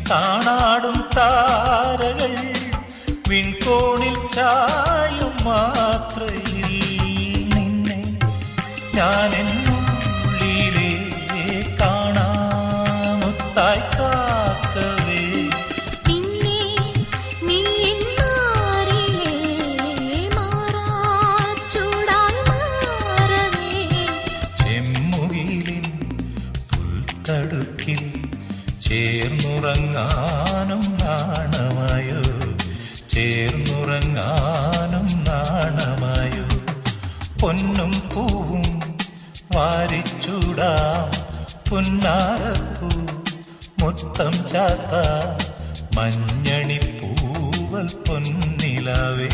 കാണാടും താരകൾ വിൺകോണിൽ ചായും മാത്രയിൽ നിന്നെ ഞാൻ എന്നുള്ളിലേ കാണാമുത്തായി കാക്കവേ ചെമ്മുകിലിൻ പുൽത്തടുക്കിൽ ചേർന്നുറങ്ങാനും നാണമായോ ചേർന്നുറങ്ങാനും നാണമായോ പൊന്നും പൂവും വാരിച്ചൂടാം പുന്നാരപ്പൂ മുത്തം ചാത്ത മഞ്ഞണിപ്പൂവൽ പൊന്നിലാവേ